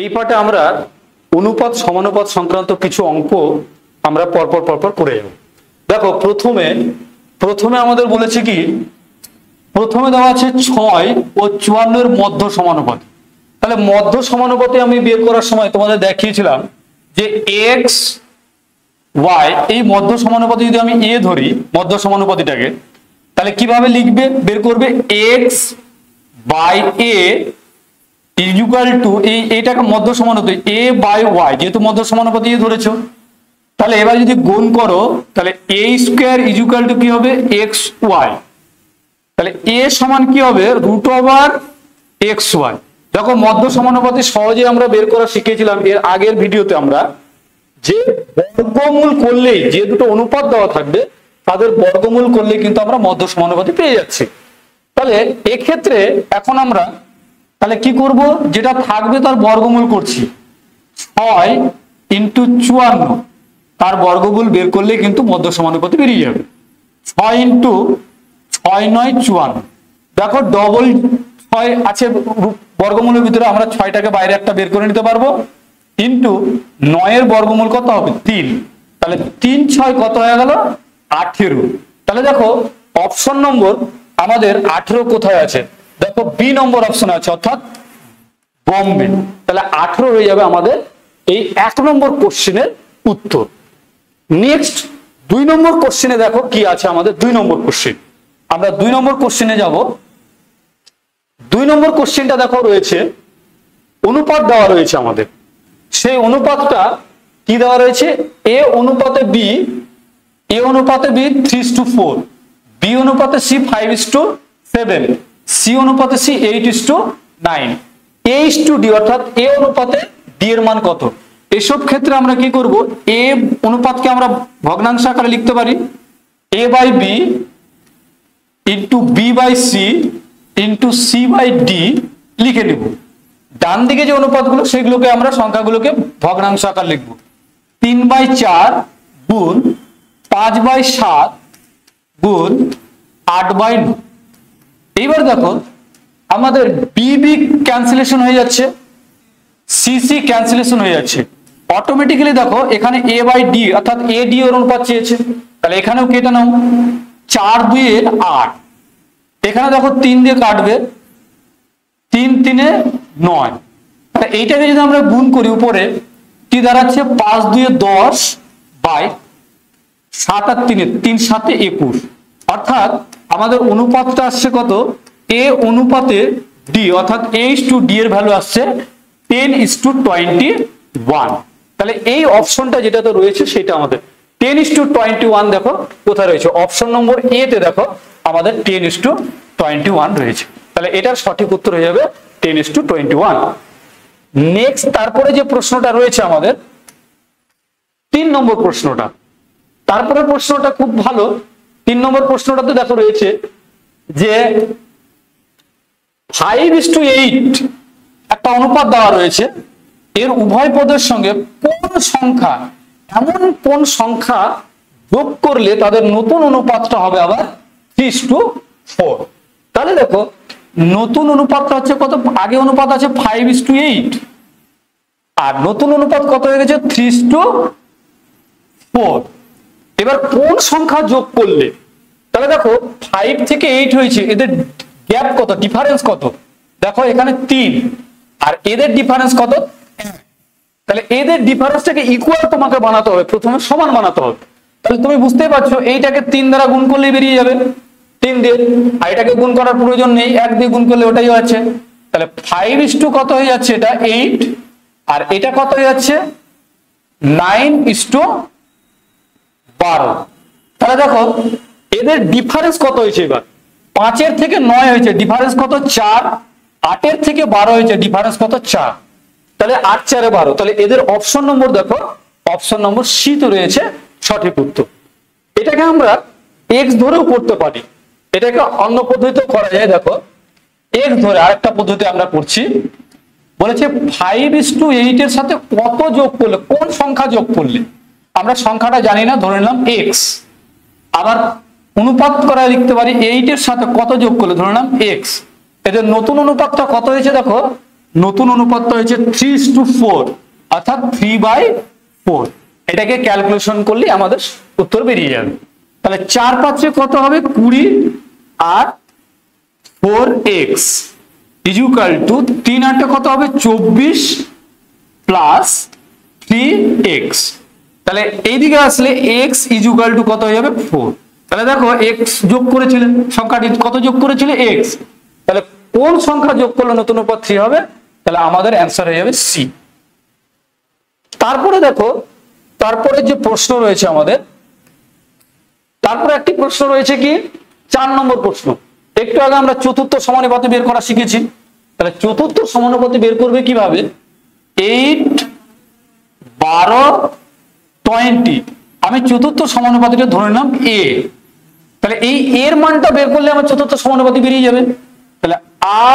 এই পাঠে আমরা অনুপাত সমানুপাত সংক্রান্ত কিছু অঙ্ক আমরা পরপর করে যাব। দেখো প্রথমে আমাদের বলেছে কি, প্রথমে দেওয়া আছে 6 ও 54 এর মধ্য সমানুপাত। তাহলে মধ্য সমানুপাতে আমি বের করার সময় তোমাদের দেখিয়েছিলাম যে x y এই মধ্য সমানুপাতে যদি আমি a ধরি মধ্য সমানুপাতিটাকে, তাহলে কিভাবে লিখবে বের করবে, x by a equal to এইটাকে মধ্য সমানুপাতি a বাই y, যেহেতু মধ্য সমানুপাতি ধরেছো। তাহলে এবার যদি গুণ করো তাহলে a স্কয়ার ইকুয়াল টু কি হবে, x y। তাহলে a সমান কি হবে, রুট ওভার x y। দেখো মধ্য সমানুপাতি সহজে আমরা বের করা শিখেছিলাম এর আগের ভিডিওতে আমরা, যে বর্গমূল করলেই যে দুটো অনুপাত দেওয়া থাকবে তাদের বর্গমূল করলে কিন্তু আমরা মধ্য সমানুপাতি পেয়ে যাচ্ছি। তাহলে এক্ষেত্রে এখন আমরা তাহলে কি করব, যেটা থাকবে তার বর্গমূল করছি, 6 ইন্টু 54 তার বর্গমূল বের করলে কিন্তু মধ্য সমানুপাতি বেরিয়ে যাবে। 6 ইন্টু 6 9 54, দেখো ডবল 6 আছে বর্গমূলের ভিতরে, আমরা 6টাকে বাইরে একটা বের করে নিতে পারবো, ইন্টু 9 এর বর্গমূল কত হবে 3, তাহলে 3 6 কত হয়ে গেল 18। তাহলে দেখো অপশন নম্বর আমাদের 18 কোথায় আছে, দেখো বি নম্বর অপশন আছে, অর্থাৎ বম্বে। তাহলে 18 হয়ে যাবে আমাদের এই 1 নম্বর কোশ্চেনের উত্তর। নেক্সট 2 নম্বর কোশ্চেনে দেখো কি আছে আমাদের, 2 নম্বর কোশ্চেন। আমরা 2 নম্বর কোশ্চেনে যাব। 2 নম্বর কোশ্চেনটা দেখো রয়েছে অনুপাত দেওয়া রয়েছে আমাদের, সেই অনুপাতটা কি দেওয়া রয়েছে, a অনুপাতে b, a অনুপাতে b 3:4, b অনুপাতে c 5:7, c অনুপাতে c 8:9, a:d, অর্থাৎ a অনুপাতে d এর মান কত। এসব ক্ষেত্রে আমরা কি করব, a অনুপাতকে আমরা ভগ্নাংশ আকারে লিখতে পারি, a by b into b by c into c by d লিখে নেব। ডান দিকে যে অনুপাতগুলো সেগুলোকে আমরা সংখ্যাগুলোকে ভগ্নাংশ আকার লিখব, 3/4 গুণ 5/7 গুণ 8/9। এইবার দেখো আমাদের বিবি ক্যান্সেলেশন হয়ে যাচ্ছে, সিসি ক্যান্সেলেশন হয়ে যাচ্ছে, অটোমেটিক্যালি দেখো এখানে a বাই d অর্থাৎ a d এর অনুপাত চেয়েছে, তাহলে এখানেও কেটে নাও, 4 2 এর 8, এখানে দেখো 3 দিয়ে কাটবে, 3 3 এ 9, তাহলে এইটাকে যদি আমরা গুণ করি উপরে কি দাঁড়াচ্ছে, 5 2 এ 10 বাই 7 আর 3 3 7 এ 21, অর্থাৎ আমাদের অনুপাতটা আসছে কত, a অনুপাতে d অর্থাৎ a:d এর ভ্যালু আসছে 10:21। তাহলে এই অপশনটা যেটাতে রয়েছে সেটা আমাদের 10:21 দেখো কোথায় রয়েছে, অপশন নম্বর এ তে দেখো আমাদের 10:21 রয়েছে। তাহলে এটার সঠিক উত্তর হয়ে যাবে 10:21। নেক্সট তারপরে যে প্রশ্নটা রয়েছে আমাদের 3 নম্বর প্রশ্নটা, তারপরে প্রশ্নটা খুব ভালো। 3 নম্বর প্রশ্নটাতে দেখো রয়েছে যে 5:8 একটা অনুপাত দেওয়া রয়েছে, এর উভয় পদের সঙ্গে কোন সংখ্যা, এমন কোন সংখ্যা যোগ করলে তাদের নতুন অনুপাতটা হবে আবার 3:4। তাহলে দেখো নতুন অনুপাতটা হচ্ছে কত, আগে অনুপাত আছে 5:8 আর নতুন অনুপাত কত হয়ে গেছে 3:4। এবার কোন সংখ্যা যোগ করলে, তাহলে দেখো 5 থেকে 8 হয়েছে, এদের গ্যাপ কত, ডিফারেন্স কত, দেখো এখানে 3 আর এদের ডিফারেন্স কত, তাহলে এদের ডিফারেন্সটাকে ইকুয়াল তোমাকে বানাতে হবে, প্রথমে সমান বানাতে হবে। তাহলে তুমি বুঝতেই পারছো এইটাকে 3 দ্বারা গুণ করলেই বেরিয়ে যাবে 3 দিয়ে, আর এটাকে গুণ করার প্রয়োজন নেই, 1 দিয়ে গুণ করলে ওটাই আছে। তাহলে 5 কত হয়ে যাচ্ছে, এটা 8 আর এটা কত হয়ে যাচ্ছে 9:12। তাহলে দেখো এদের ডিফারেন্স কত হয়েছে, এবার 5 এর থেকে 9 হয়েছে, ডিফারেন্স কত 4, 8 এর থেকে 12 হয়েছে, ডিফারেন্স কত 4, তাহলে 8 4 এ 12। তাহলে এদের অপশন নম্বর দেখো, অপশন নম্বর সি তো রয়েছে সঠিক উত্তর। এটাকে আমরা এক্স ধরেও করতে পারি, এটাকে অন্য পদ্ধতিতেও করা যায়। দেখো এক্স ধরে আরেকটা পদ্ধতি আমরা করছি, বলেছে 5:8 এর সাথে কত যোগ করলে, কোন সংখ্যা যোগ করলে, আমরা সংখ্যাটা জানি না, ধরে নিলাম এক্স। আবার অনুপাত করা লিখতে পারি 8 এর সাথে কত যোগ করলে, ধরে নিলাম এক্স। এদের নতুন অনুপাতটা কত হয়েছে দেখো নতুন অনুপাতটা হয়েছে 3:4, অর্থাৎ 3/4। এটাকে ক্যালকুলেশন করলে আমাদের উত্তর বেরিয়ে যাবে। তাহলে 4/5 কত হবে? 20, আর 4x ইকুয়াল টু 3/8 কত হবে? 24 প্লাস 3x। তাহলে এইদিকে আসলে x ইকুয়াল টু কত হয়ে যাবে? 4। তাহলে দেখো x যোগ করেছিলেন, সংখ্যাটি কত যোগ করেছিল? x। তাহলে কোন সংখ্যা যোগ করলে নতুন অনুপাত 3 হবে? তাহলে আমাদের অ্যান্সার হয়ে যাবে সি। তারপরে দেখো, তারপরে যে প্রশ্ন রয়েছে আমাদের, তারপরে একটি প্রশ্ন রয়েছে কি 4 নম্বর প্রশ্ন। একটু আগে আমরা চতুর্থ সমানুপাতি বের করা শিখেছি। তাহলে চতুর্থ সমানুপাতি বের করবে কিভাবে? 8, 12, 20। আমি চতুর্থ সমানুপাতিটা ধরে নিলাম a। তাহলে এই এর মানটা বের করলে আমার চতুর্থ সমানুপাতি বেরিয়ে যাবে। তাহলে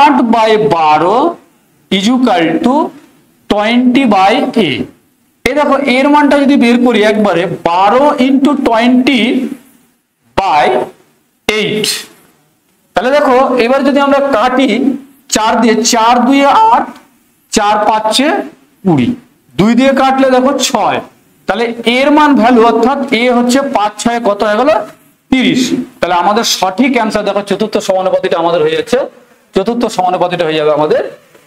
8/12 ইকুয়াল টু 20/a। এই দেখো এর মানটা যদি বের করি একবারে, 12 × 20/8। তাহলে দেখো এবার যদি আমরা কাটি 4 দিয়ে, 4 2 8, 4 5 20, 2 দিয়ে কাটলে দেখো 6। তাহলে এর মান ভ্যালু, অর্থাৎ এ হচ্ছে 5 6 কত হয়ে গেল? 30। তাহলে আমাদের সঠিক অ্যান্সার দেখো চতুর্থ সমানুপাতিটা আমাদের হয়ে যাচ্ছে, চতুর্থ সমানুপাতিটা হয়ে যাবে আমাদের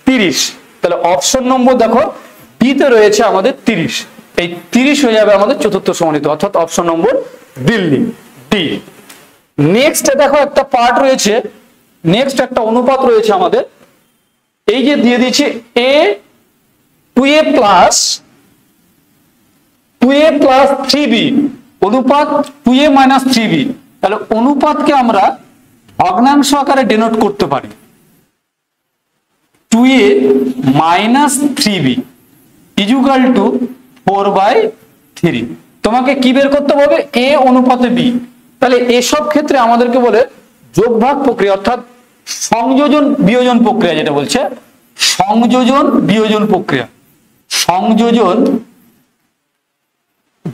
30। তাহলে অপশন নম্বর দেখো বি তে রয়েছে আমাদের 30। এই 30 হয়ে যাবে আমাদের চতুর্থ সমানুপাতি, অর্থাৎ option number Delhi D. Next দেখো একটা পার্ট রয়েছে, নেক্সট একটা অনুপাত রয়েছে আমাদের। এই যে দিয়ে দিচ্ছি a 2a প্লাস 3b অনুপাত 2a মাইনাস 3b। তাহলে অনুপাতকে আমরা ভগ্নাংশ আকারে ডিনোট করতে পারি 2a minus 3b equal to 4/3। তোমাকে কি বের করতে হবে? a অনুপাতে b। তাহলে এসব ক্ষেত্রে আমাদেরকে বলে যোগভাগ প্রক্রিয়া, অর্থাৎ সংযোজন বিয়োজন প্রক্রিয়া, যেটা বলছে সংযোজন বিয়োজন প্রক্রিয়া, সংযোজন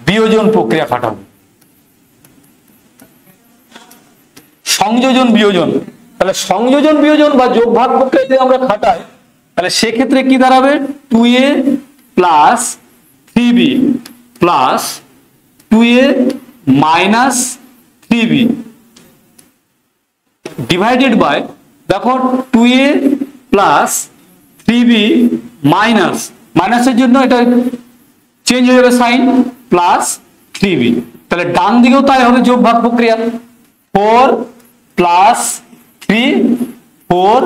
বিয়োজন প্রক্রিয়া খাটাবো। সংযোজন বিয়োজন, তাহলে সংযোজন বিয়োজন বা যোগভাগ প্রক্রিয়া যদি আমরা খাটাই, তাহলে সেক্ষেত্রে কি দাঁড়াবে? 2a plus 3b plus 2a minus 3b divided by, দেখো 2a প্লাস 3b মাইনাস, মাইনাসের জন্য এটা চেঞ্জ হয়ে যাবে সাইন, প্লাস 3b। তাহলে ডান দিকেও তাই হবে যোগভাগ প্রক্রিয়া, 4 প্লাস 3, 4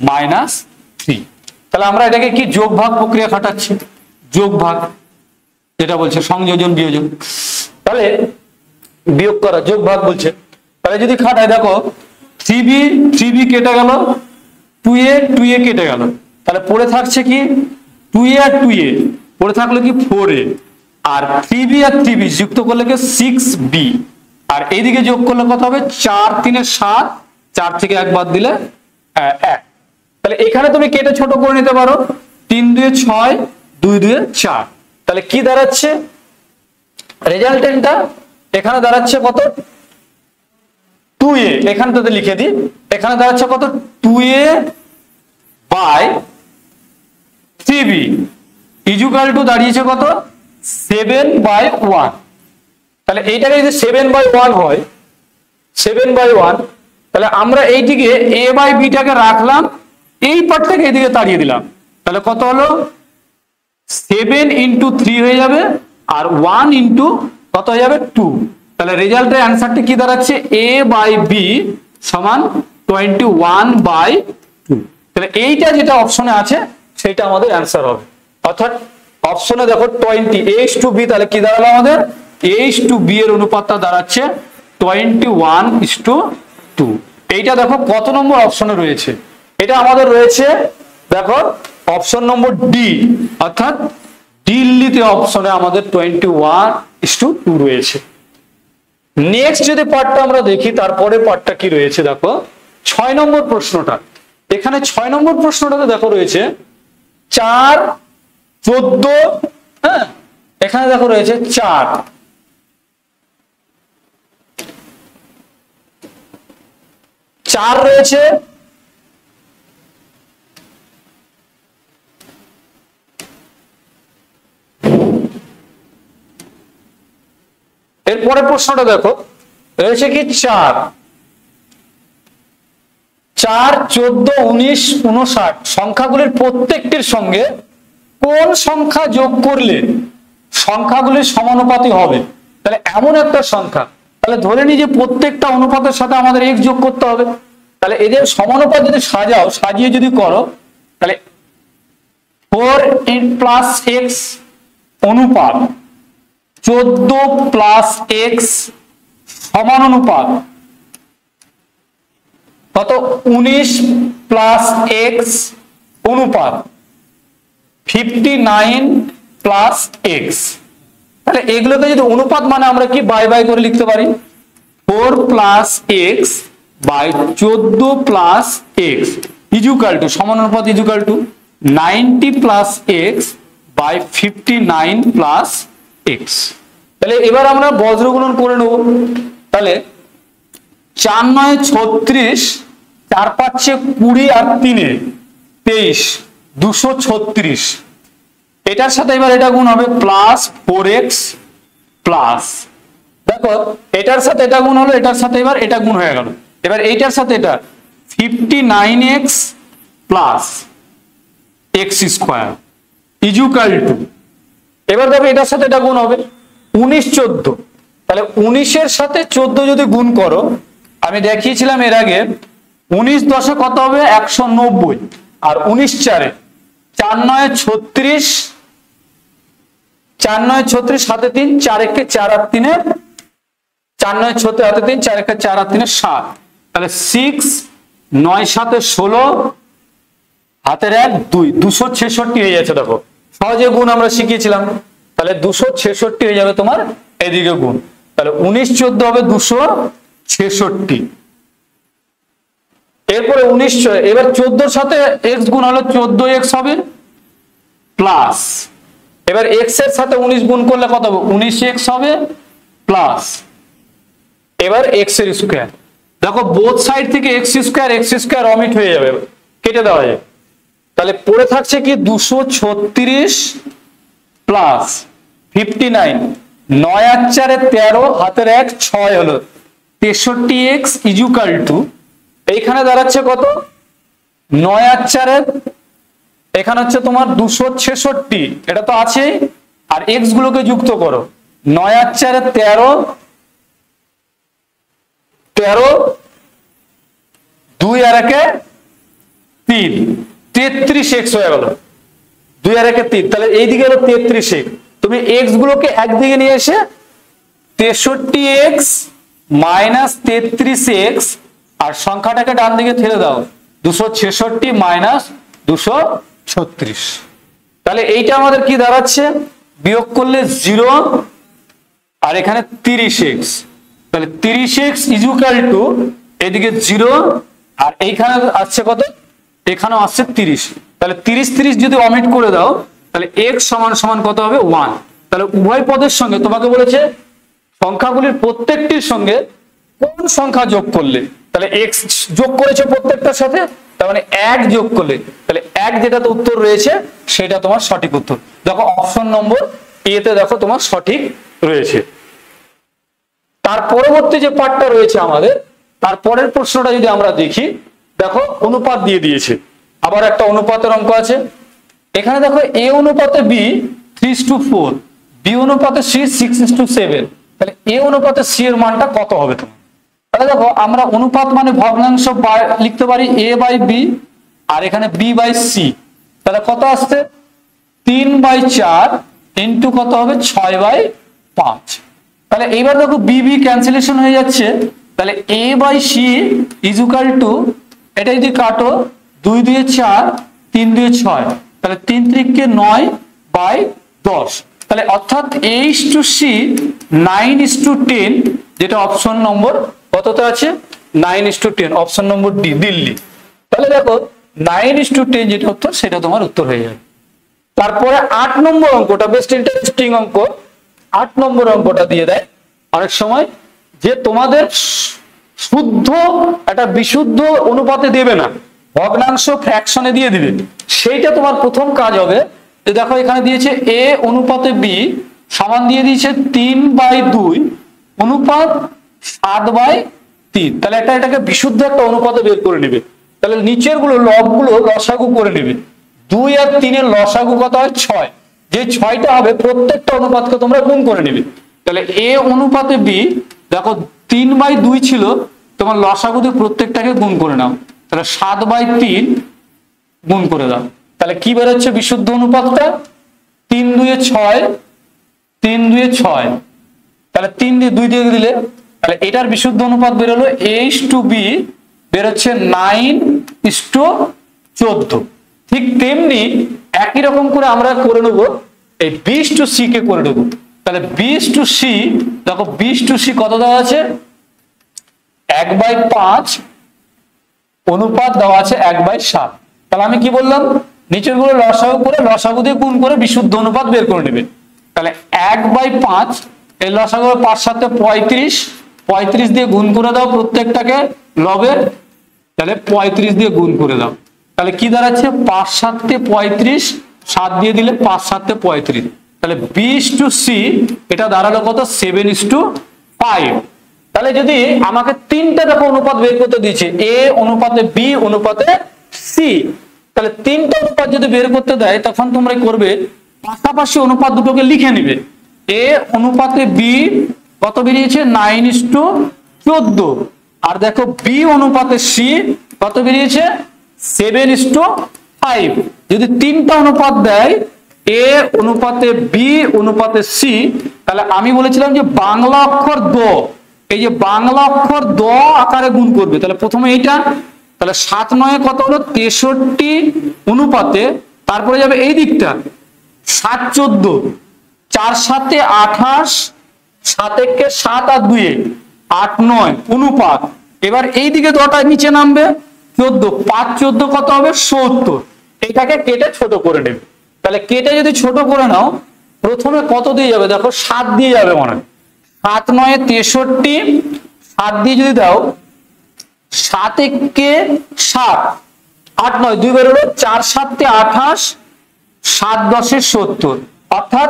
মাইনাস 3। তাহলে আমরা এটাকে কি যোগভাগ প্রক্রিয়া খাটাচ্ছি, যোগভাগ, যেটা বলছে সংযোজন বিয়োজন। তাহলে বিয়োগ করা, যোগভাগ বলছে। তাহলে যদি খাটাই দেখো 3b কেটে গেল, 2a কেটে গেল, তাহলে পড়ে থাকছে কি 2a আর 2a, পড়ে থাকলো কি 4a, আর 3b আর 3b যুক্ত করলে কি 6b, আর এইদিকে যোগ করলে কত হবে? 4 3 7, 4 থেকে 1 বাদ দিলে 1। তাহলে এখানে তুমি কেটে ছোট করে নিতে পারো, 3 2 6, 2 2 4। তাহলে কি দাঁড়াচ্ছে রেজাল্টেন্টটা? এখানে দাঁড়াচ্ছে কত? 2a, এখানে তো লিখে দিই, এখানে দাঁড়াচ্ছে কত? 2a by 3b equal to দাঁড়িয়েছে কত? 7/1। তাহলে এইটাকে যদি 7/1 হয়, 7/1, তাহলে আমরা এইদিকে a বাই b টাকে রাখলাম, এই পার্টটাকে এইদিকে তাড়িয়ে দিলাম। তাহলে কত হলো? 7 × 3 হয়ে যাবে, আর 1 × কত হয়ে যাবে? 2। তাহলে রেজাল্টের অ্যান্সারটা কি দাঁড়াচ্ছে? a বাই b সমান 21/2। তাহলে এইটা যেটা অপশনে আছে সেটা আমাদের অ্যান্সার হবে। অর্থাৎ অপশনে দেখো 20:b, তাহলে কি দাঁড়ালো আমাদের? h/b এর অনুপাতটা দাঁড়াচ্ছে 21:2। এইটা দেখো কত নম্বর অপশনে রয়েছে? এটা আমাদের রয়েছে দেখো অপশন নম্বর ডি, অর্থাৎ দিল্লিতে অপশনে আমাদের 21:2 রয়েছে। নেক্সট যদি পার্টটা আমরা দেখি, তারপরে পার্টটা কি রয়েছে দেখো 6 নম্বর প্রশ্নটা। এখানে 6 নম্বর প্রশ্নটাতে দেখো রয়েছে 4 14, হ্যাঁ এখানে দেখো রয়েছে 4 রয়েছে, এরপরে প্রশ্নটা দেখো, রয়েছে কি 4, 4, 14, 19, 59 সংখ্যাগুলির প্রত্যেকটির সঙ্গে কোন সংখ্যা যোগ করলে সংখ্যাগুলির সমানুপাতি হবে? তাহলে এমন একটা সংখ্যা, তাহলে ধরে নি যে প্রত্যেকটা অনুপাতের সাথে আমাদের x যোগ করতে হবে। তাহলে এদের সমানুপাত যদি সাজিয়ে যদি করো, তাহলে 4 প্লাস x অনুপাত 14 প্লাস x সমানুপাত কত? 19 প্লাস x অনুপাত 59 প্লাস x। তাহলে এগুলোকে যদি অনুপাত মানে আমরা কি বাই বাই করে লিখতে পারি, 4 plus x by 14 plus x equal to সমানুপাত equal to 90 plus x by 59 plus x। তাহলে এবার আমরা বজ্রগুণন করে নেব। তাহলে 4 9 36, 4 5 20 আর 3 23, 236। এটার সাথে এবার এটা গুণ হবে প্লাস 4x প্লাস, দেখো এটার সাথে এটা গুণ হলো, এটার সাথে এবার এটা গুণ হয়ে গেল। এবার এইটার সাথে এটা 59x plus x square equal to, এবার দেখো এটার সাথে এটা গুণ হবে 19 14। তাহলে 19 এর সাথে 14 যদি গুণ করো, আমি দেখিয়েছিলাম এর আগে, 19 10 কত হবে 190, আর 19 4 4 9 36, 4 9 36 সাথে 3, 4 1 4 আর 3, 4 9 36 হাতে 3, 4 1 4 আর 3 7। তাহলে 6 9 7 16 হাতের 1 2, 266 হয়ে যাচ্ছে। দেখো সহজে গুণ আমরা শিখিয়েছিলাম। তাহলে 266 হয়ে যাবে তোমার এদিকে গুণ। তাহলে 19 14 হবে 266। এরপরে 19, এবার 14 সাথে x গুণ হলো 14x হবে প্লাস, এবার x এর সাথে 19 গুণ করলে কত হবে 19x হবে প্লাস, এবার x এর স্কয়ার। দেখো বোথ সাইড থেকে x স্কয়ার অমিট হয়ে যাবে, কেটে দেওয়া যায়। তাহলে পড়ে থাকছে কি 236 প্লাস 59, 9 আর 4 13 হাতের 1 6 হলো 63x ইজুকাল টু, এইখানে দাঁড়াচ্ছে কত 9 আর 4, এখানে হচ্ছে তোমার 266, এটা তো আছে, আর x গুলোকে যুক্ত করো 9 আর 4 13, 2 আর 1 3, 33x হয়ে গেল, 2 আর 1 3। তাহলে এইদিকে হলো 33x, তুমি x গুলোকে একদিকে নিয়ে এসে 63x মাইনাস 33x আর সংখ্যাটাকে ডান দিকে ঠেলে দাও 266 মাইনাস 236। তাহলে এইটা আমাদের কি দাঁড়াচ্ছে, বিয়োগ করলে 0 আর এখানে 30x, তাহলে 30x ইজুকাল টু এদিকে 0 আর এইখানে আসছে কত, এখানেও আসছে 30। তাহলে 30 30 যদি অমিট করে দাও, তাহলে x সমান সমান কত হবে 1। তাহলে উভয় পদের সঙ্গে তোমাকে বলেছে সংখ্যাগুলির প্রত্যেকটির সঙ্গে কোন সংখ্যা যোগ করলে, তাহলে x যোগ করেছে প্রত্যেকটার সাথে, তার মানে 1 যোগ করলে, তাহলে 1 যেটাতে উত্তর রয়েছে সেটা তোমার সঠিক উত্তর। দেখো অপশন নম্বর এ তে দেখো তোমার সঠিক রয়েছে। তার পরবর্তী যে পার্টটা রয়েছে আমাদের, তার পরের প্রশ্নটা যদি আমরা দেখি, দেখো অনুপাত দিয়ে দিয়েছে, আবার একটা অনুপাতের অঙ্ক আছে। এখানে দেখো a অনুপাতে b 3:4, b অনুপাতে c 6:7, তাহলে a অনুপাতে c এর মানটা কত হবে তোমার? তাহলে দেখো আমরা অনুপাত মানে ভগ্নাংশ লিখতে পারি a বাই b, আর এখানে b বাই c, তাহলে কত আসছে 3/4 ইন্টু কত হবে 6/5। তাহলে এইবার দেখো b b ক্যান্সেলেশন হয়ে যাচ্ছে, তাহলে a by c equal to, এটা যদি কাটো 2 2 4, 3 2 6, তাহলে 3 3 9/10। তাহলে অর্থাৎ a/c 9:10, যেটা অপশন নম্বর কততে আছে 9:10, অপশন নম্বর ডি দিল্লি। তাহলে দেখো 9:10 যেটা উত্তর, সেটা তোমার উত্তর হয়ে যাবে। তারপরে 8 নম্বর অঙ্কটা বেস্ট ইন্টারেস্টিং অঙ্ক। 8 নম্বর অঙ্কটা দিয়ে দেয় অনেক সময় যে তোমাদের শুদ্ধ একটা বিশুদ্ধ অনুপাতে দেবে না, ভগ্নাংশ ফ্র্যাকশনে দিয়ে দিবে। সেইটা তোমার প্রথম কাজ হবে। দেখো এখানে দিয়েছে a অনুপাতে b সমান দিয়ে দিয়েছে 3/2 অনুপাত 7/3। তাহলে এটাকে বিশুদ্ধ একটা অনুপাতে বের করে নেবে। তাহলে নিচের গুলো লবগুলো লসাগু করে নেবে। 2 আর 3 এর লসাগু কত হয়? 6। যে 6টা হবে প্রত্যেকটা অনুপাতকে তোমরা গুণ করে নেবে। তাহলে এ অনুপাতে বি, দেখো 3/2 ছিল, তোমার লসাগু দিয়ে প্রত্যেকটাকে গুণ করে নাও। তাহলে 7/3 গুণ করে দাও। তাহলে কি বেরোচ্ছে বিশুদ্ধ অনুপাতটা? 3 2 6, 3 2 6। তাহলে 3 দিয়ে 2 দিয়ে দিলে, তাহলে এটার বিশুদ্ধ অনুপাত বেরোলো A/B বেরোচ্ছে 9:14। ঠিক তেমনি একই রকম করে আমরা করে নেব এই B/C কে করে নেব। তাহলে B/C, দেখো B/C কত দেওয়া আছে? 1/5 অনুপাত দেওয়া আছে 1/7। তাহলে আমি কি বললাম? নিচের গুলো লসাগু করে লসাগু দিয়ে গুণ করে বিশুদ্ধ অনুপাত বের করে নেবে। তাহলে 1/5, এই লসাগু 5 7 35, 35 দিয়ে গুণ করে দাও প্রত্যেকটাকে লবের। তাহলে 35 দিয়ে গুণ করে দাও। তাহলে কি দাঁড়াচ্ছে? 5 7 35, 7 দিয়ে দিলে 5 7 35। তাহলে B/C এটা দাঁড়ালো কত? 7:5। তাহলে যদি আমাকে তিনটা দেখো অনুপাত বের করতে দিয়েছে, A অনুপাতে B অনুপাতে C, তাহলে তিনটা অনুপাত যদি বের করতে দেয় তখন তোমরা করবে পাশাপাশি অনুপাত দুটোকে লিখে নিবে। A অনুপাতে B কত বেরিয়েছে? 9:14। আর দেখো B অনুপাতে C কত বেরিয়েছে? 7:5। যদি তিনটা অনুপাত দেয় A অনুপাতে B অনুপাতে C, তাহলে আমি বলেছিলাম যে বাংলা অক্ষর দ, এই যে বাংলা অক্ষর দ আকারে গুণ করবে। তাহলে প্রথমে এইটা, তাহলে 7 9 কত হলো? 63 অনুপাতে, তারপরে যাবে এই দিকটা 7 14, 4 7 28, 7 1 7 আর 2 8 9 অনুপাত। এবার এই দিকে দটা নিচে নামবে 14, 5 14 কত হবে? 70। এটাকে কেটে ছোট করে নেবে। তাহলে কেটে যদি ছোট করে নাও, প্রথমে কত দিয়ে যাবে? দেখো 7 দিয়ে যাবে মনে হয়। 7 9 63, 7 দিয়ে যদি দাও, 7 1 7, 8 9 2 বেরোলো, 4 7 28, 7 10 70, অর্থাৎ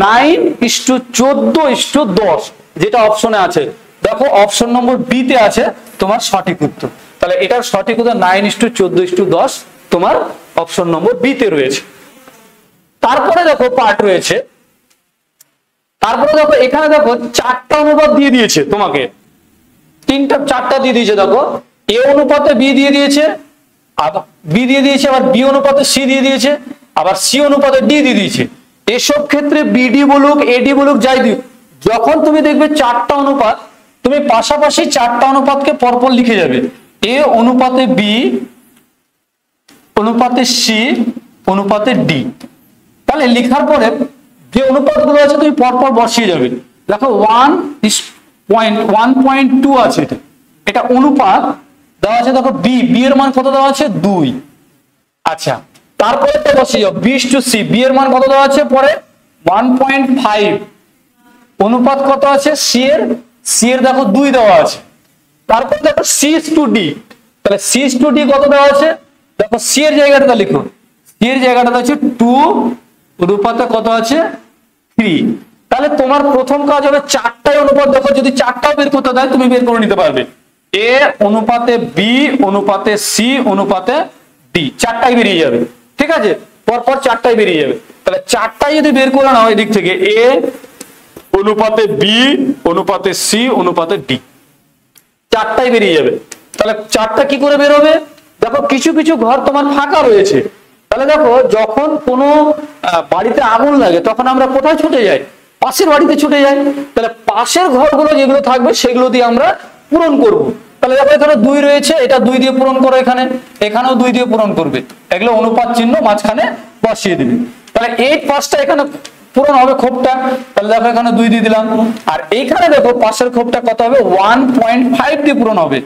9:14:10, যেটা অপশনে আছে। দেখো অপশন নম্বর বি তে আছে তোমার সঠিক উত্তর। তাহলে এটার সঠিক উত্তর 9:14:10 তোমার অপশন নম্বর বি তে রয়েছে। তারপরে দেখো পার্ট রয়েছে, তারপরে দেখো এখানে দেখো 4টা অনুপাত দিয়ে দিয়েছে তোমাকে, 3টা 4টা দিয়ে দিয়েছে। দেখো এ অনুপাতে বি দিয়ে দিয়েছে, আবার বি দিয়ে দিয়েছে, আবার বি অনুপাতে সি দিয়ে দিয়েছে, আবার সি অনুপাতে ডি দিয়ে দিয়েছে। এসব ক্ষেত্রে বিডি বলুক এডি বলুক যাই দিক, যখন তুমি দেখবে 4টা অনুপাত, তুমি পাশাপাশি 4টা অনুপাতকে পরপর লিখে যাবে। এ অনুপাতে বি অনুপাতে সি অনুপাতে ডি। তাহলে লেখার পরে যে অনুপাতগুলো আছে তুমি পরপর বসিয়ে যাবে। দেখো 1.2 আছে, এটা অনুপাত দেওয়া আছে। দেখো বি, বি এর মান কত দেওয়া আছে? 2। আচ্ছা, তারপরে তো বসিয়ে যাও B/C, বি এর মান কত দেওয়া আছে? পরে 1.5 অনুপাত কত আছে? সি এর দেখো 2 দেওয়া আছে। তারপর দেখো C/D, তাহলে C/D কত দেওয়া আছে? দেখো সি এর জায়গাটা লিখো, সি এর জায়গাটা আছে 2 অনুপাতে কত আছে? 3। তাহলে তোমার প্রথম কাজ হবে 4টাই অনুপাত, দেখো যদি 4টাও বের করতে দেয় তুমি বের করে নিতে পারবে। এ অনুপাতে বি অনুপাতে সি অনুপাতে ডি, 4টাই বেরিয়ে যাবে। ঠিক আছে, পরপর 4টাই বেরিয়ে যাবে। তাহলে 4টাই যদি বের করে নাও এই দিক থেকে, এ অনুপাতে বি অনুপাতে সি অনুপাতে ডি, 4টাই বেরিয়ে যাবে। তাহলে 4টা কি করে বের হবে? দেখো কিছু কিছু ঘর তোমার ফাঁকা রয়েছে। তাহলে দেখো যখন কোনো বাড়িতে আগুন লাগে তখন আমরা কোথায় ছুটে যাই? পাশের বাড়িতে ছুটে যাই। তাহলে পাশের ঘরগুলো যেগুলো থাকবে সেগুলো দিয়ে আমরা পূরণ করব। তাহলে দেখো এখানে 2 রয়েছে, এটা 2 দিয়ে পূরণ করো, এখানেও 2 দিয়ে পূরণ করবে। এগুলো অনুপাত চিহ্ন মাঝখানে বসিয়ে দিবে। তাহলে এই পাঁচটা এখানে পূরণ হবে খোপটা। তাহলে দেখো এখানে 2 দিয়ে দিলাম, আর এইখানে দেখো পাশের খোপটা কত হবে? 1.5 দিয়ে পূরণ হবে,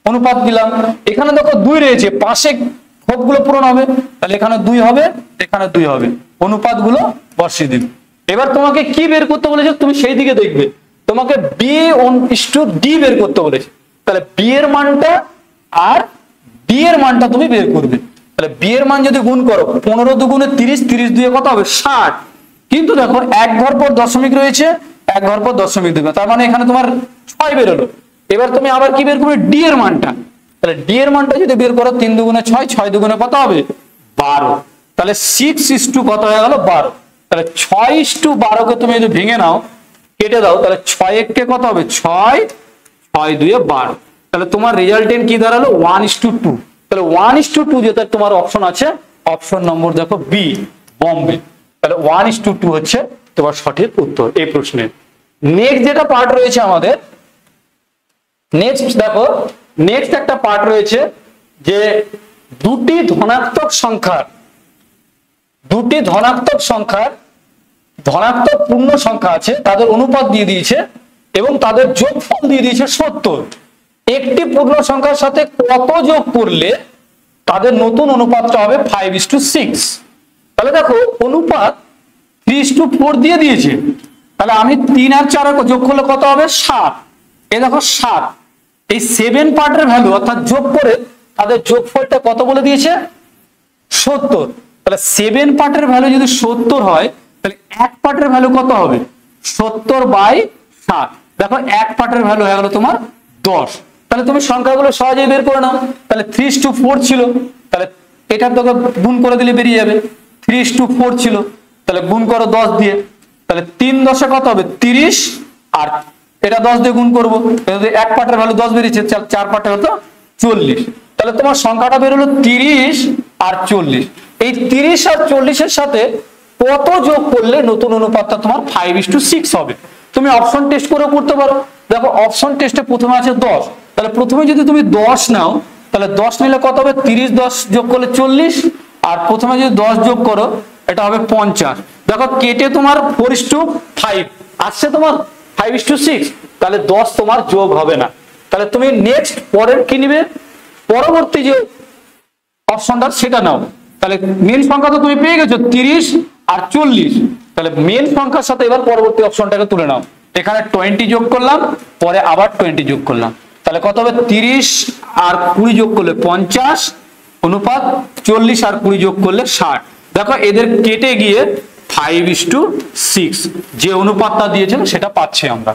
অনুপাত দিলাম। এখানে দেখো 2 রয়েছে, পাশে খোপগুলো পূরণ হবে, তাহলে এখানে 2 হবে, এখানে 2 হবে, অনুপাতগুলো বসিয়ে দিবে। এবার তোমাকে কি বের করতে বলেছে তুমি সেই দিকে দেখবে। তোমাকে B/D বের করতে বলেছে। তাহলে বি এর মানটা আর ডি এর মানটা তুমি বের করবে। তাহলে বি এর মান যদি গুণ করো, 15 2 30, 30 2 কত হবে? 60। কিন্তু দেখো এক ঘর পর দশমিক রয়েছে, 1 ঘর পর দশমিক 2 তার মানে এখানে তোমার 6 বেরোলো। এবার তুমি আবার কি বের করবে, ডি এর মানটা। তাহলে ডি এর মানটা যদি বের করো 3 দুগুণে 6, 6 দুগুণে কত হবে 12। তাহলে 6 কত হয়ে গেল 12। তাহলে 6:12 কে তুমি যদি ভেঙে নাও, কেটে দাও, তাহলে 6 কে কত হবে 6, 6 2 12। তাহলে তোমার রেজাল্টেন্ট কি দাঁড়ালো 1:2। তাহলে 1:2 যেটা তোমার অপশন আছে, অপশন নম্বর দেখো বি, বম্বে। তাহলে 1:2 হচ্ছে তোমার সঠিক উত্তর এই প্রশ্নের। নেক্সট যেটা পার্ট রয়েছে আমাদের, নেক্সট দেখো, নেক্সট একটা পার্ট রয়েছে যে দুটি ধনাত্মক সংখ্যার ধনাত্মক পূর্ণ সংখ্যা আছে, তাদের অনুপাত দিয়ে দিয়েছে এবং তাদের যোগফল দিয়ে দিয়েছে 70। একটি পূর্ণ সংখ্যার সাথে কত যোগ করলে তাদের নতুন অনুপাতটা হবে 5:6। তাহলে দেখো অনুপাত 3:4 দিয়ে দিয়েছে। তাহলে আমি 3 আর 4 যোগ করলে কত হবে 7। এই দেখো 7, এই 7 পার্টের ভ্যালু অর্থাৎ যোগ করে তাদের যোগফলটা কত বলে দিয়েছে 70। তাহলে 7 পার্টের ভ্যালু যদি 70 হয়, তাহলে এক পার্টের ভ্যালু কত হবে 70/7। দেখো এক পার্টের ভ্যালু হয়ে গেল তোমার 10। তাহলে তুমি সংখ্যাগুলো সহজেই বের করে নাও। তাহলে 3:4 ছিল, তাহলে এটা তোকে গুণ করে দিলে বেরিয়ে যাবে। 3:4 ছিল, তাহলে গুণ করো 10 দিয়ে, তাহলে 3 10 কত হবে 30, আর এটা 10 দিয়ে গুণ করবো, এক পার্টের ভ্যালু 10 বেরিয়েছে, 4 পার্টের হতো 40। তাহলে তোমার সংখ্যাটা বেরোলো 30 আর 40। এই 30 আর 40 এর সাথে কত যোগ করলে নতুন অনুপাতটা তোমার 5:6 হবে। তুমি অপশন টেস্ট করে করতে পারো। দেখো অপশন টেস্টে প্রথমে আছে 10, তাহলে প্রথমে যদি তুমি 10 নাও, তাহলে 10 নিলে কত হবে 30, 10 যোগ করলে 40, আর প্রথমে যদি 10 যোগ করো এটা হবে 50। দেখো কেটে তোমার 4:5 আসছে তোমার 5:6, তাহলে 10 তোমার যোগ হবে না। তাহলে তুমি নেক্সট পরের কি নিবে, পরবর্তী যে অপশনটা সেটা নাও। তাহলে মেন সংখ্যা তো তুমি পেয়ে গেছো 30 আর 40, তাহলে মেন সংখ্যার সাথে এবার পরবর্তী অপশনটাকে তুলে নাও। এখানে 20 যোগ করলাম, পরে আবার 20 যোগ করলাম, তাহলে কত হবে 30 আর 20 যোগ করলে 50 অনুপাত 40 আর 20 যোগ করলে 60। দেখো এদের কেটে গিয়ে 5:6 যে অনুপাতটা দিয়েছিল সেটা পাচ্ছি আমরা।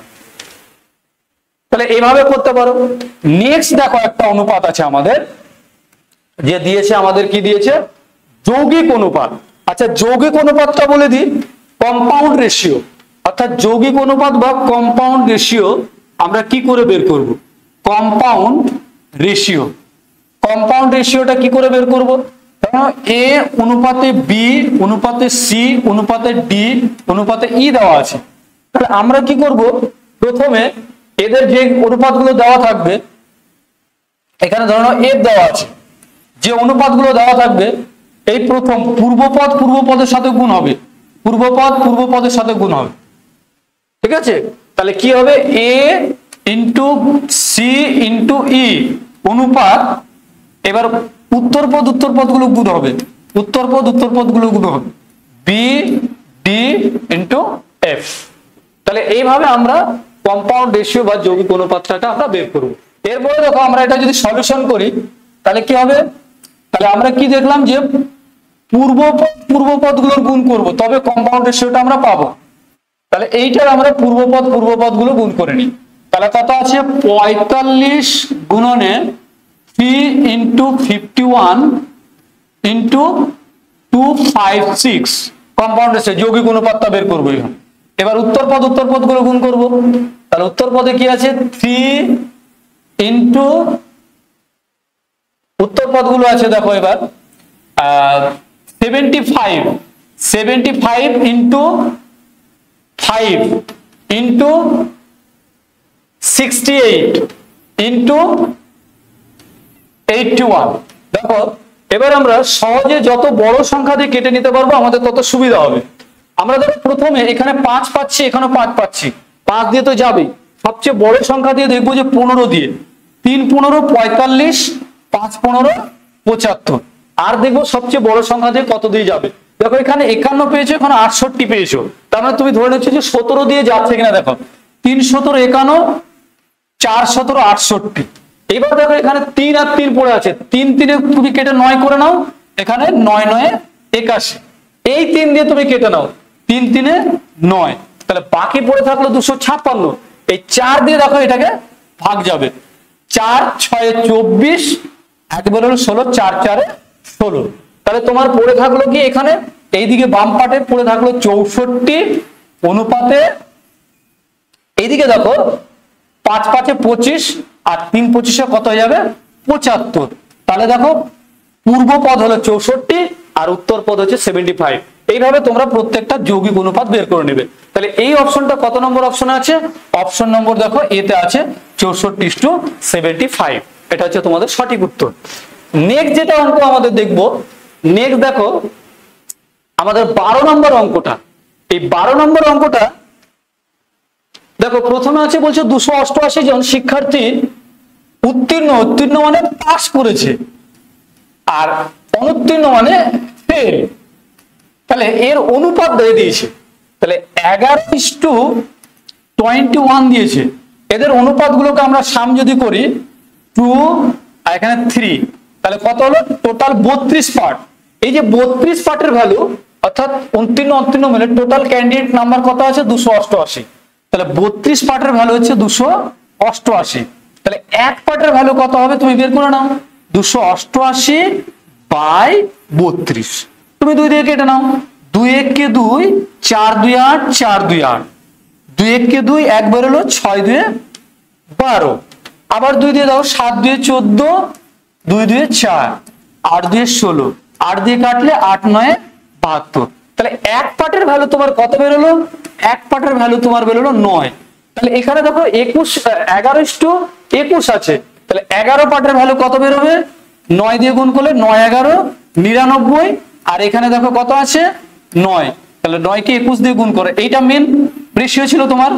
তাহলে এইভাবে করতে পারো। নেক্সট দেখো একটা অনুপাত আছে আমাদের, যে দিয়েছে আমাদের কি দিয়েছে যৌগিক অনুপাত। আচ্ছা যৌগিক অনুপাতটা বলে দিই, কম্পাউন্ড রেশিও। অর্থাৎ যৌগিক অনুপাত বা কম্পাউন্ড রেশিও আমরা কি করে বের করব, কম্পাউন্ড রেশিও। কম্পাউন্ড রেশিওটা কি করে বের করব, এ অনুপাতে বি অনুপাতে সি অনুপাতে ডি অনুপাতে ই দেওয়া আছে। তাহলে আমরা কি করব, প্রথমে এদের যে অনুপাতগুলো দেওয়া থাকবে, এখানে ধরো এফ দেওয়া আছে, যে অনুপাতগুলো দেওয়া থাকবে এই প্রথম পূর্বপদ পূর্বপদের সাথে গুণ হবে, পূর্বপদ পূর্বপদের সাথে গুণ হবে, ঠিক আছে। তাহলে কি হবে এ ইন্টু সি ইন্টু ই অনুপাত, এবার উত্তরপদ উত্তরপদগুলো গুণ হবে, উত্তরপদ উত্তরপদগুলো গুণ হবে বি ডি ইন্টু এফ। তাহলে এইভাবে আমরা কম্পাউন্ড রেশিও বা যৌগিক অনুপাতটা আমরা বের করব। এরপরে দেখো আমরা এটা যদি সলিউশন করি তাহলে কি হবে, তাহলে আমরা কি দেখলাম যে পূর্বপদগুলোর গুণ করব তবে কম্পাউন্ড রেশিওটা আমরা পাবো। তাহলে এইটার আমরা পূর্বপদ গুলো গুণ করে নিই। তাহলে কত আছে 45 গুণনে 3 ইন্টু 51 ইন্টু 256 কম্পাউন্ড রেশিও যৌগিক অনুপাতটা বের করবো। এবার উত্তরপদ গুলো গুণ করব। তাহলে উত্তরপদে কি আছে 3 ইন্টু উত্তরপদ গুলো আছে দেখো এবার 75 ইন্টু 5 ইন্টু 68 ইন্টু 81। দেখো এবার আমরা সহজে যত বড় সংখ্যা দিয়ে কেটে নিতে পারবো আমাদের তত সুবিধা হবে। আমরা দেখো প্রথমে এখানে 5 পাচ্ছি, এখানে 5 পাচ্ছি, 5 দিয়ে তো যাবেই। সবচেয়ে বড় সংখ্যা দিয়ে দেখবো যে 15 দিয়ে, 3 15 45, 5 15 75। আর দেখবো সবচেয়ে বড় সংখ্যা দিয়ে কত দিয়ে যাবে। দেখো এখানে 51 পেয়েছো, এখানে 68 পেয়েছো, তার মানে তুমি ধরে নিচ্ছ যে 17 দিয়ে যাচ্ছে কিনা। দেখো 3 17 51, 4 17 68। এবার দেখো এখানে 3 আর 3 পড়ে আছে, 3 3 তুমি কেটে 9 করে নাও, এখানে 9 9 81। এই 3 দিয়ে তুমি কেটে নাও, 3 3 9। তাহলে বাকি পড়ে থাকলো 256। এই 4 দিয়ে দেখো এটাকে ভাগ যাবে, 4 6 24, একবার হলো 16, 4 4 16। তাহলে তোমার পড়ে থাকলো কি এখানে এইদিকে বাম পাটে পড়ে থাকলো 64 অনুপাতে এইদিকে দেখো 5 5 25 আর 3 25 কত হয়ে যাবে 75। তাহলে দেখো পূর্ব পদ হলো 64 আর উত্তর পদ হচ্ছে 75। এইভাবে তোমরা প্রত্যেকটা যৌগিক অনুপাত বের করে নেবে। তাহলে এই অপশনটা কত নম্বর অপশনে আছে? অপশন নম্বর দেখো এতে আছে 64:75। এটা হচ্ছে তোমাদের সঠিক উত্তর। নেক্সট যেটা অঙ্ক আমাদের দেখব, নেক্সট দেখো আমাদের 12 নম্বর অঙ্কটা। এই 12 নম্বর অঙ্কটা দেখো প্রথমে আছে বলছে 288 জন শিক্ষার্থী উত্তীর্ণ মানে পাস করেছে আর অনুত্তীর্ণ মানে ফেল। তাহলে এর অনুপাত দিয়ে দিয়েছে, তাহলে 11:21 দিয়েছে। এদের অনুপাতগুলোকে আমরা সাম যদি করি 2 আর এখানে 3, তাহলে কত হলো টোটাল 32 পার্ট। এই যে 32 পার্টের ভ্যালু অর্থাৎ উত্তীর্ণ মিলে টোটাল ক্যান্ডিডেট নাম্বার কত আছে 288। তাহলে 32 পার্টের ভ্যালু হচ্ছে 288। তাহলে এক পার্টের ভ্যালু কত হবে তুমি বের করে নাও, 288/32। তুমি 2 দিয়ে কেটে নাও, 2 1 কে 2, 4 2 8, 4 2 8, 2 1 কে 2, এক বের হলো 6 2 12, আবার 2 দিয়ে দাও 7 2 14, 2 2 4, 8 2 16, 8 দিয়ে কাটলে 8 9 72। তাহলে এক পার্টের ভ্যালু তোমার কত বের হলো? এক পার্টের ভ্যালু তোমার বের হলো 9। তাহলে এখানে দেখো 11:21 আছে, তাহলে 11 পার্টের ভ্যালু কত বের হবে? 9 দিয়ে গুণ করলে 9 11 99, আর এখানে দেখো কত আছে 9। তাহলে 9 কে 21 দিয়ে গুণ করে, এইটা মেন রেশিও ছিল তোমার।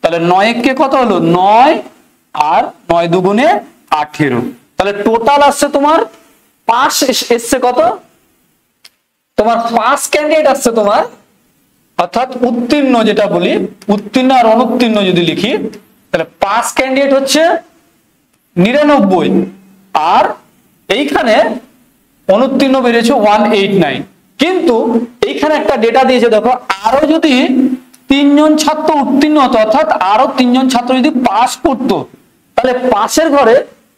তাহলে 9 কে কত হলো 9 আর 9 দুগুণে 18। তাহলে টোটাল আসছে তোমার পাস এসছে কত তোমার 5 ক্যান্ডিডেট আসছে তোমার, অর্থাৎ উত্তীর্ণ যেটা বলি উত্তীর্ণ আর অনুত্তীর্ণ যদি লিখি তাহলে 5 ক্যান্ডিডেট হচ্ছে 99 আর এইখানে অনুত্তীর্ণ বেরিয়েছে 189। কিন্তু এইখানে একটা ডেটা দিয়েছে দেখো, আরো যদি 3 জন ছাত্র উত্তীর্ণ হতো অর্থাৎ আরো 3 জন ছাত্র যদি পাস করতো তাহলে পাশের ঘরে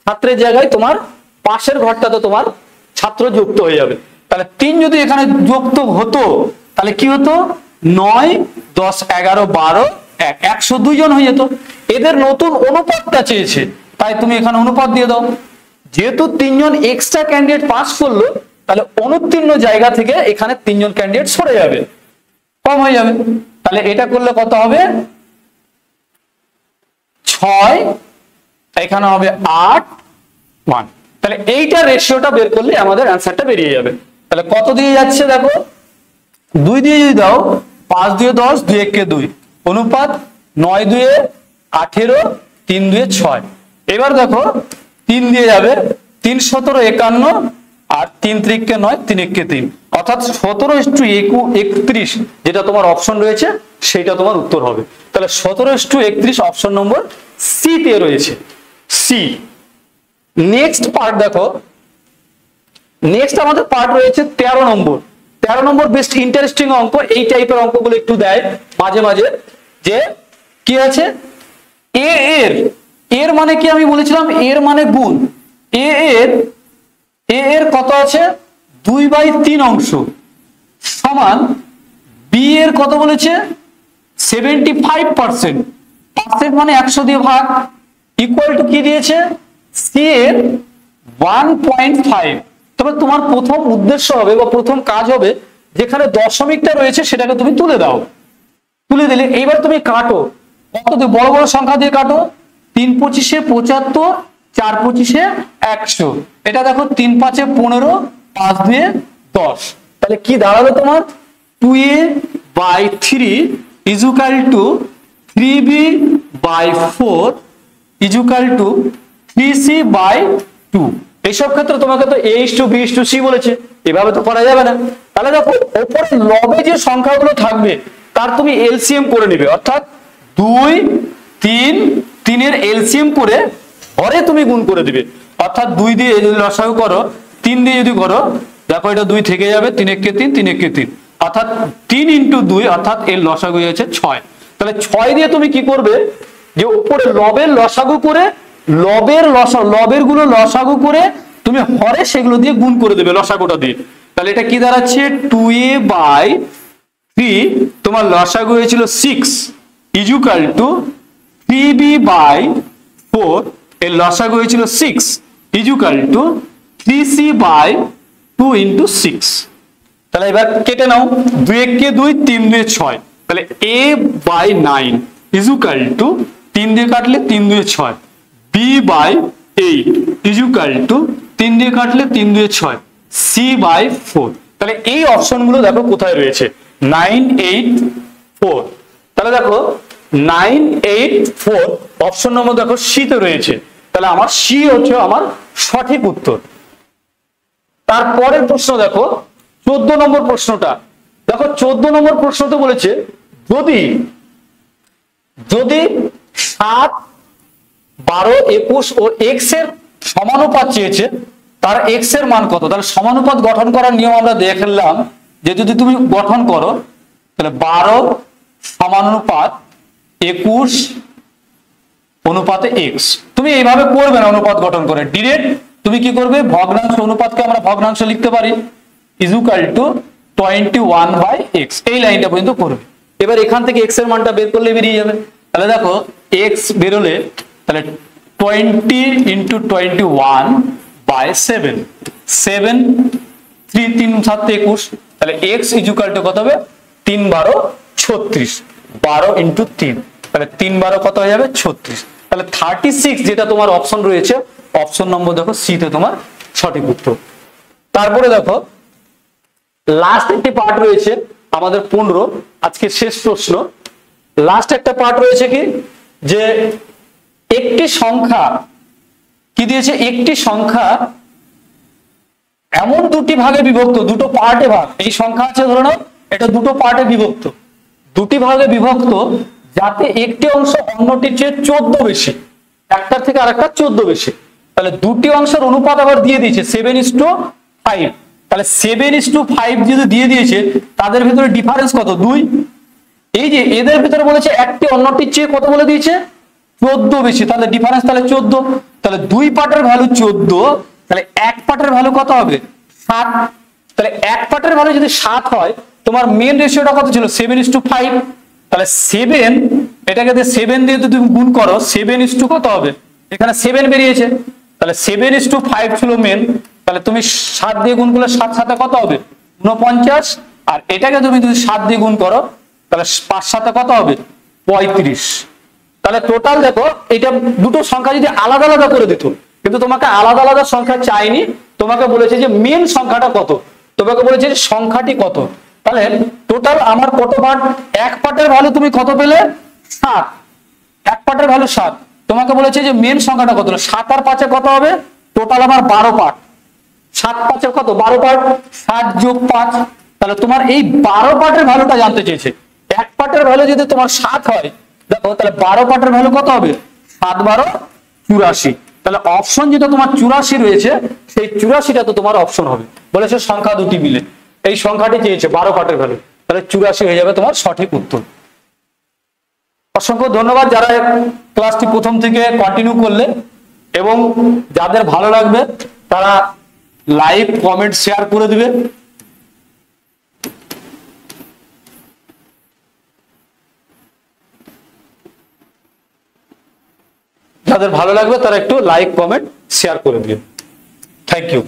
ছাত্রের জায়গায় তোমার পাশের ঘরটাতে তোমার ছাত্র যুক্ত হয়ে যাবে। তাহলে 3 যদি এখানে যুক্ত হতো তাহলে কি হতো 9 10 11 12 102 জন হয়ে যেত। এদের নতুন অনুপাতটা চেয়েছে তাই তুমি এখানে অনুপাত দিয়ে দাও। যেহেতু 3 জন এক্সট্রা ক্যান্ডিডেট পাস করলো তাহলে অনুত্তীর্ণ জায়গা থেকে এখানে 3 জন ক্যান্ডিডেট সরে যাবে, কম হয়ে যাবে। তাহলে এটা করলে কত হবে 6, এখানে হবে 8 1। তাহলে এইটা রেশিওটা বের করলে আমাদের অ্যান্সারটা বেরিয়ে যাবে। তাহলে কত দিয়ে যাচ্ছে দেখো 2 দিয়ে যদি দাও 5 2 10, 2 1 কে 2, অনুপাত 9 2 18, 3 2 6। এবার দেখো 3 দিয়ে যাবে 3 17 51 আর 3 3 কে 9, 3 1 কে 3, অর্থাৎ 17:31 যেটা তোমার অপশন রয়েছে সেটা তোমার উত্তর হবে। তাহলে 17:31 অপশন নম্বর সি তে রয়েছে, সি। নেক্সট পার্ট দেখো, নেক্সট আমাদের পার্ট রয়েছে 13 নম্বর। 13 নম্বর বেস্ট ইন্টারেস্টিং অঙ্ক। এই টাইপের অঙ্কগুলো একটু দেয় মাঝে মাঝে, যে কি আছে এর মানে কি আমি বলেছিলাম এর মানে গুণ। এর কত আছে 2/3 অংশ সমান বি এর কত বলেছে 75%, পার্সেন্ট মানে 100 দিয়ে ভাগ, ইকুয়াল টু কি দিয়েছে সি এর 1.5। তবে তোমার প্রথম উদ্দেশ্য হবে বা প্রথম কাজ হবে যেখানে দশমিকটা রয়েছে সেটাকে তুমি তুলে দাও, তুলে দিলে এইবার তুমি কাটো, কত দিয়ে বড় বড় সংখ্যা দিয়ে কাটো, 3 25 75, 4 25 100। এটা দেখো 3 5 15, 5 2 10। তাহলে কি দাঁড়াবে তোমার 2a/3 is equal to 3b/4 is equal to 3c/2। এইসব ক্ষেত্রে তোমাকে তো a/b/c বলেছে, এভাবে তো করা যাবে না। তাহলে দেখো উপরে লবে যে সংখ্যাগুলো থাকবে তার তুমি এলসিএম করে নিবে, অর্থাৎ 2 3 3 এর এলসিএম করে হরে তুমি গুণ করে দিবে। অর্থাৎ 2 দিয়ে যদি লসাগু করো 3 দিয়ে যদি করো দেখো এটা 2 থেকে যাবে, 3 1 কে 3, 3 1 কে 3, অর্থাৎ 3 × 2 অর্থাৎ এর লসাগু হচ্ছে 6। তাহলে তাহলে 6 দিয়ে তুমি কি করবে, যে উপরে লবের লসাগু করে লবের গুলো লসাগু করে তুমি হরে সেগুলো দিয়ে গুণ করে দেবে লসাগুটা দিয়ে। তাহলে এটা কি দাঁড়াচ্ছে 2a/3, তোমার লসাগু হয়েছিল 6 ইজুকাল টু 3b/4, এর লসাগু হয়েছিল 6 ইজুকাল টু 3c/2 ইন্টু 6। তাহলে এবার কেটে নাও, 2 কে 2, 3 2 6, তাহলে a/9 ইজুকাল টু 3 দিয়ে কাটলে 3 2 6, b/8 ইজুকাল টু 3 দিয়ে কাটলে 3 2 6, c/4। তাহলে এই অপশন গুলো দেখো কোথায় রয়েছে, 9 8 4। তাহলে দেখো 9 8 4 অপশন নম্বর দেখো সি তে রয়েছে, তাহলে আমার সি হচ্ছে আমার সঠিক উত্তর। তারপরের প্রশ্ন দেখো 14 নম্বর প্রশ্নটা দেখো, 14 নম্বর প্রশ্নতে বলেছে যদি 7 12 21 ও x এর সমানুপাত চেয়েছে, তার x এর মান কত। তাহলে সমানুপাত গঠন করার নিয়ম আমরা দেখে নিলাম, যে যদি তুমি গঠন করো তাহলে 12 সমানুপাত 21 অনুপাতে x, তুমি এইভাবে করবে না অনুপাত গঠন করে, ডিরেক্ট তুমি কি করবে, ভগ্নাংশ অনুপাতকে আমরা ভগ্নাংশ লিখতে পারি ইজুকাল টু 21/x, এই লাইনটা পর্যন্ত করবে। এবার এখান থেকে x এর মানটা বের করলে বেরিয়ে যাবে। তাহলে দেখো x বেরোলে তাহলে 20 ইন্টু 21/7, 7 3 3 7 21, তাহলে x ইজুকাল টু কত হবে 3 12 36, 12 ইন্টু 3, তাহলে 3 12 কত হয়ে যাবে 36। তাহলে 36 যেটা তোমার অপশন রয়েছে, অপশন নম্বর দেখো সি তে তোমার সঠিক উত্তর। তারপরে দেখো লাস্ট একটি পার্ট রয়েছে আমাদের 15, আজকে শেষ প্রশ্ন। লাস্ট একটা পার্ট রয়েছে কি, যে একটি সংখ্যা কি দিয়েছে, একটি সংখ্যা এমন দুটি ভাগে বিভক্ত, দুটো পার্টে ভাগ, এই সংখ্যা আছে ধরে নাও এটা দুটো পার্টে বিভক্ত, দুটি ভাগে বিভক্ত, যাতে একটি অংশ অন্যটির চেয়ে 14 বেশি, একটার থেকে আরেকটা 14 বেশি। তাহলে দুটি অংশের অনুপাত আবার দিয়ে দিয়েছে 7:5, তাহলে 7:5 যদি দিয়ে দিয়েছে, তাদের ভিতরে ডিফারেন্স কত 2। এই যে এদের ভিতরে বলেছে একটি অন্যটির চেয়ে কত বলে দিয়েছে 14 বেশি, তাহলে ডিফারেন্স তাহলে 14, তাহলে দুই পার্টের ভ্যালু 14, তাহলে এক পার্টের ভ্যালু কত হবে 7। তাহলে এক পার্টের ভ্যালু যদি 7 হয়, তোমার মেন রেশিওটা কত ছিল 7:5, তাহলে 7 এটাকে 7 দিয়ে যদি তুমি গুণ করো 7 কত হবে, এখানে 7 বেরিয়েছে, তাহলে 7:5 ছিল মেন, তাহলে তুমি 7 দিয়ে গুণ করলে 7 7 কত হবে 49, আর এটাকে তুমি যদি 7 দিয়ে গুণ করো তাহলে 5 7 কত হবে 35। তাহলে টোটাল দেখো এটা দুটো সংখ্যা যদি আলাদা আলাদা করে দিত, কিন্তু তোমাকে আলাদা আলাদা সংখ্যা চাইনি, তোমাকে বলেছে যে মেন সংখ্যাটা কত, তোমাকে বলেছে যে সংখ্যাটি কত। তাহলে টোটাল আমার কত পার্ট, এক পার্টের ভ্যালু তুমি কত পেলে 7, এক পার্টের ভ্যালু 7, তোমাকে বলেছে যে মেন সংখ্যাটা কত, 7 আর 5 কত হবে, টোটাল আমার 12 পার্ট, 7 5 কত 12 পার্ট, 7 যোগ 5, তাহলে তোমার এই 12 পার্টের ভ্যালুটা জানতে চেয়েছে। এক পার্টের ভ্যালু যদি তোমার 7 হয়, দেখো তাহলে 12 পার্টের ভ্যালু কত হবে 7 12 84, তাহলে অপশন যেটা তোমার 84 রয়েছে, সেই 84টা তো তোমার অপশন হবে। বলেছে সংখ্যা দুটি মিলে, এই সংখ্যাটি চেয়েছে 12 পার্টের ভ্যালু, তাহলে 84 হয়ে যাবে তোমার সঠিক উত্তর। অসংখ্য ধন্যবাদ যারা ক্লাসটি প্রথম থেকে কন্টিনিউ করলে, এবং যাদের ভালো লাগবে তারা লাইক কমেন্ট শেয়ার করে দিবে। যাদের ভালো লাগবে তারা একটু লাইক কমেন্ট শেয়ার করে দিবে। Thank you.